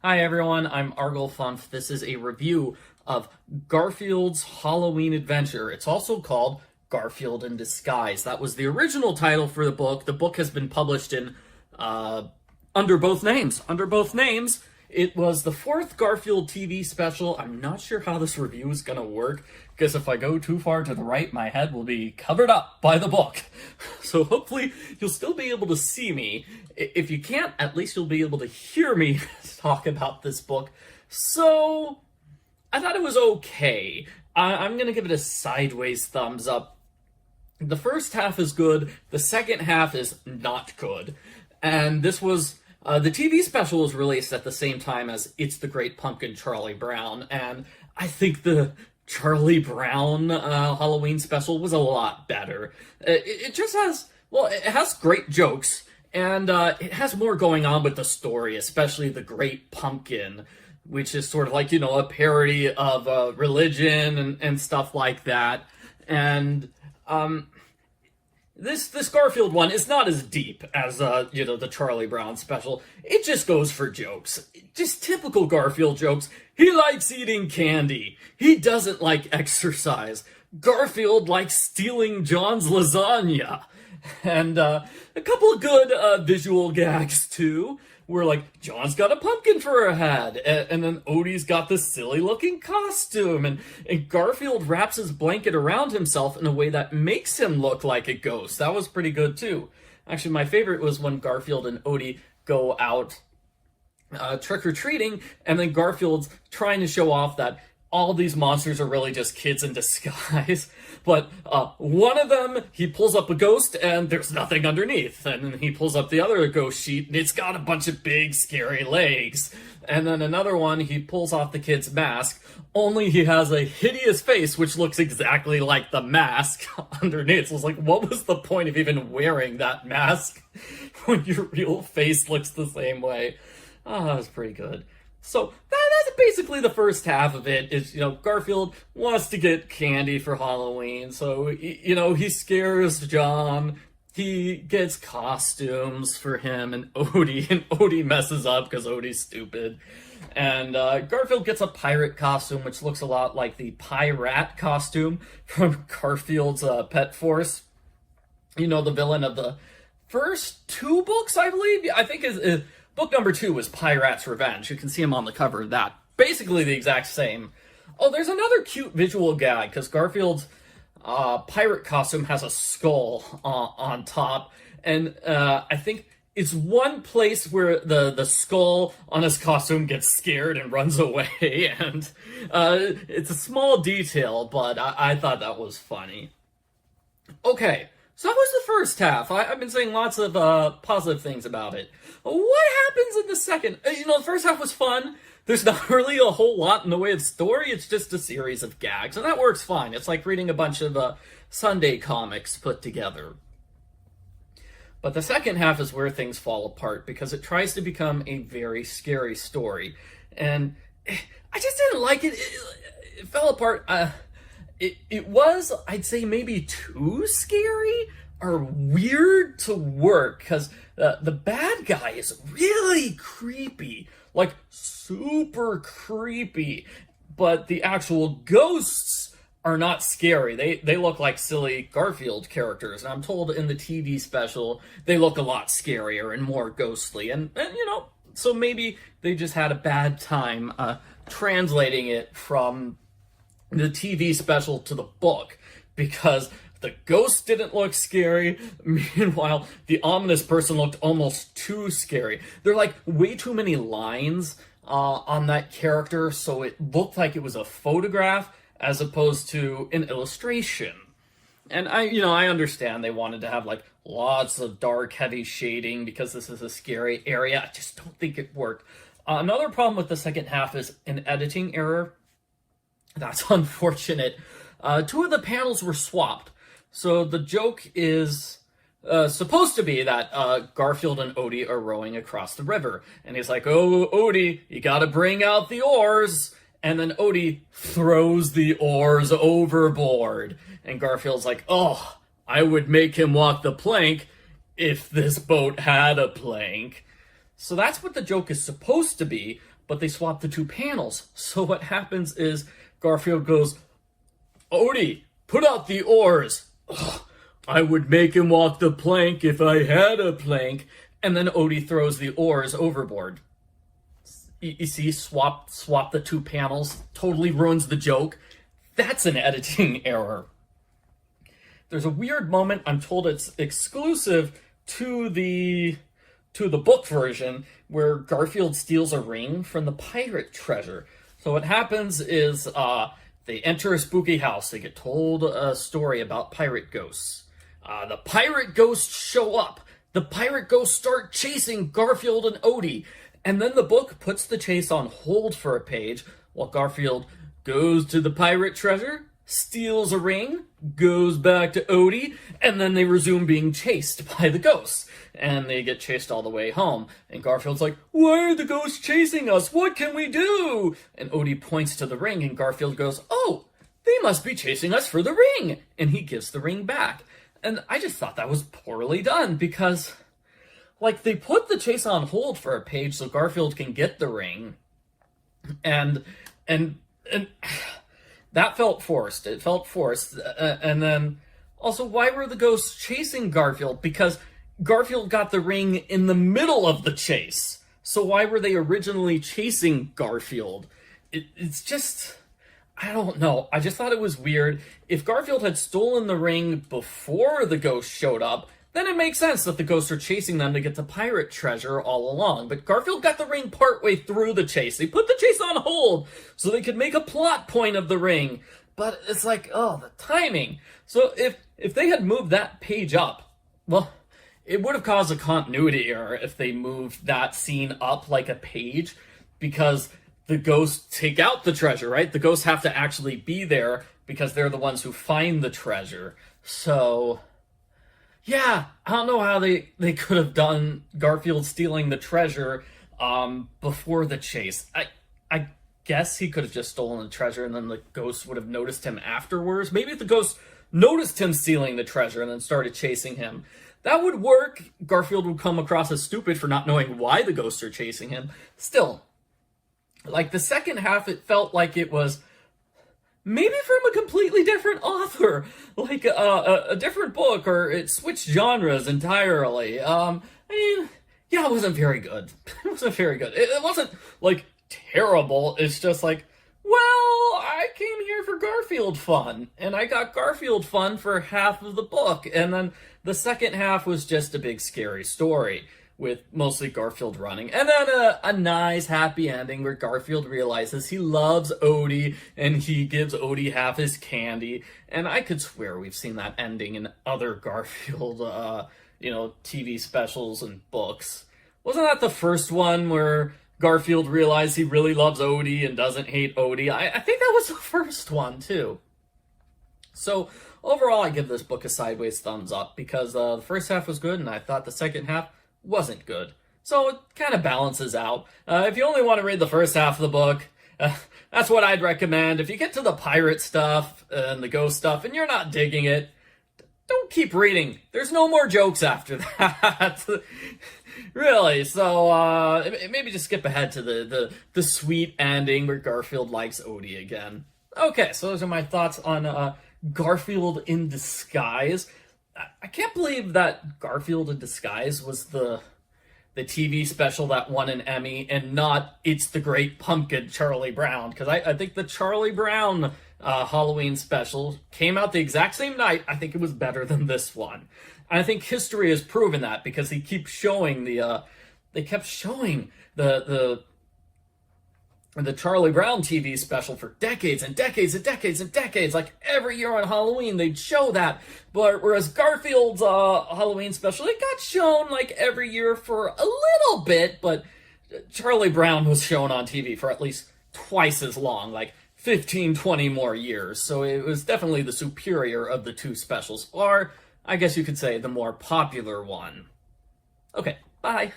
Hi everyone, I'm Arglefunf. This is a review of Garfield's Halloween Adventure. It's also called Garfield in Disguise. That was the original title for the book. The book has been published in under both names. It was the fourth Garfield TV special. I'm not sure how this review is going to work, because if I go too far to the right, my head will be covered up by the book. So hopefully you'll still be able to see me. If you can't, at least you'll be able to hear me talk about this book. So I thought it was okay. I'm going to give it a sideways thumbs up. The first half is good. The second half is not good. And this was... the TV special was released at the same time as It's the Great Pumpkin Charlie Brown, and I think the Charlie Brown Halloween special was a lot better. It just has, well, it has great jokes, and it has more going on with the story, especially the Great Pumpkin, which is sort of like, a parody of religion and stuff like that. And, This Garfield one is not as deep as, the Charlie Brown special. It just goes for jokes. Just typical Garfield jokes. He likes eating candy. He doesn't like exercise. Garfield likes stealing John's lasagna. And, a couple of good, visual gags, too. Where, like, John's got a pumpkin for a head, and then Odie's got this silly-looking costume, and Garfield wraps his blanket around himself in a way that makes him look like a ghost. That was pretty good, too. Actually, my favorite was when Garfield and Odie go out trick-or-treating, and then Garfield's trying to show off that all these monsters are really just kids in disguise. But one of them, he pulls up a ghost and there's nothing underneath. And then he pulls up the other ghost sheet and it's got a bunch of big, scary legs. And then another one, he pulls off the kid's mask, only he has a hideous face which looks exactly like the mask underneath. So it's like, what was the point of even wearing that mask when your real face looks the same way? That was pretty good. So that's basically the first half of it. Is, Garfield wants to get candy for Halloween, so he scares John. He gets costumes for him and Odie messes up because Odie's stupid. And Garfield gets a pirate costume, which looks a lot like the Pie-Rat costume from Garfield's Pet Force. The villain of the first two books, I believe. I think is book number 2 was Pie-Rat's Revenge. You can see him on the cover of that. Basically the exact same. Oh, there's another cute visual gag, because Garfield's pirate costume has a skull on top. And I think it's one place where the skull on his costume gets scared and runs away. And it's a small detail, but I thought that was funny. Okay. So that was the first half. I've been saying lots of positive things about it. What happens in the second? The first half was fun. There's not really a whole lot in the way of story. It's just a series of gags, and that works fine. It's like reading a bunch of Sunday comics put together. But the second half is where things fall apart, because it tries to become a very scary story. And I just didn't like it. It fell apart. It was, I'd say, maybe too scary or weird to work, because the bad guy is really creepy, like super creepy, but the actual ghosts are not scary. They look like silly Garfield characters, and I'm told in the TV special they look a lot scarier and more ghostly, and so maybe they just had a bad time translating it from the TV special to the book, because the ghost didn't look scary. Meanwhile, the ominous person looked almost too scary. There are like way too many lines on that character, so it looked like it was a photograph as opposed to an illustration. And I understand they wanted to have like lots of dark, heavy shading because this is a scary area. I just don't think it worked. Another problem with the second half is an editing error. That's unfortunate. 2 of the panels were swapped. So the joke is supposed to be that Garfield and Odie are rowing across the river. And he's like, "Oh, Odie, you gotta bring out the oars." And then Odie throws the oars overboard. And Garfield's like, "Oh, I would make him walk the plank if this boat had a plank." So that's what the joke is supposed to be, but they swap the two panels. So what happens is Garfield goes, "Odie, put out the oars." "Ugh, I would make him walk the plank if I had a plank." And then Odie throws the oars overboard. You see, swap the two panels, totally ruins the joke. That's an editing error. There's a weird moment, I'm told it's exclusive to the book version, where Garfield steals a ring from the pirate treasure. So what happens is they enter a spooky house. They get told a story about pirate ghosts. The pirate ghosts show up. The pirate ghosts start chasing Garfield and Odie. And then the book puts the chase on hold for a page while Garfield goes to the pirate treasure, steals a ring, goes back to Odie, and then they resume being chased by the ghosts. And they get chased all the way home. And Garfield's like, "Why are the ghosts chasing us? What can we do?" And Odie points to the ring, and Garfield goes, "Oh, they must be chasing us for the ring." And he gives the ring back. And I just thought that was poorly done, because, like, they put the chase on hold for a page so Garfield can get the ring. And that felt forced. It felt forced. And then, also, why were the ghosts chasing Garfield? Because Garfield got the ring in the middle of the chase. So why were they originally chasing Garfield? It's just, I don't know. I just thought it was weird. If Garfield had stolen the ring before the ghosts showed up, then it makes sense that the ghosts are chasing them to get the pirate treasure all along. But Garfield got the ring partway through the chase. They put the chase on hold so they could make a plot point of the ring. But it's like, oh, the timing. So if they had moved that page up, well, it would have caused a continuity error if they moved that scene up like a page, because the ghosts take out the treasure, right? The ghosts have to actually be there because they're the ones who find the treasure. So, yeah, I don't know how they could have done Garfield stealing the treasure before the chase. I guess he could have just stolen the treasure and then the ghosts would have noticed him afterwards. Maybe if the ghosts noticed him stealing the treasure and then started chasing him, that would work. Garfield would come across as stupid for not knowing why the ghosts are chasing him. Still, like, the second half, it felt like it was maybe from a completely different author, like a different book, or it switched genres entirely. I mean, yeah, it wasn't very good. It wasn't very good. It wasn't, like, terrible. It's just like, well, I came here for Garfield fun, and I got Garfield fun for half of the book, and then the second half was just a big scary story with mostly Garfield running, and then a nice happy ending where Garfield realizes he loves Odie and he gives Odie half his candy. And I could swear we've seen that ending in other Garfield TV specials and books. Wasn't that the first one where Garfield realized he really loves Odie and doesn't hate Odie? I think that was the first one too. So overall, I give this book a sideways thumbs up, because the first half was good and I thought the second half wasn't good. So it kind of balances out. If you only want to read the first half of the book, that's what I'd recommend. If you get to the pirate stuff and the ghost stuff and you're not digging it, don't keep reading. There's no more jokes after that. Really. So maybe just skip ahead to the sweet ending where Garfield likes Odie again. Okay, so those are my thoughts on Garfield in Disguise. I can't believe that Garfield in Disguise was the TV special that won an Emmy and not It's the Great Pumpkin Charlie Brown, because I think the Charlie Brown Halloween special came out the exact same night. I think it was better than this one. And I think history has proven that, because they keep showing they kept showing the Charlie Brown TV special for decades and decades and decades and decades. Like, every year on Halloween, they'd show that. But whereas Garfield's Halloween special, it got shown, like, every year for a little bit. But Charlie Brown was shown on TV for at least twice as long, like 15, 20 more years. So it was definitely the superior of the two specials. Or, I guess you could say, the more popular one. Okay, bye.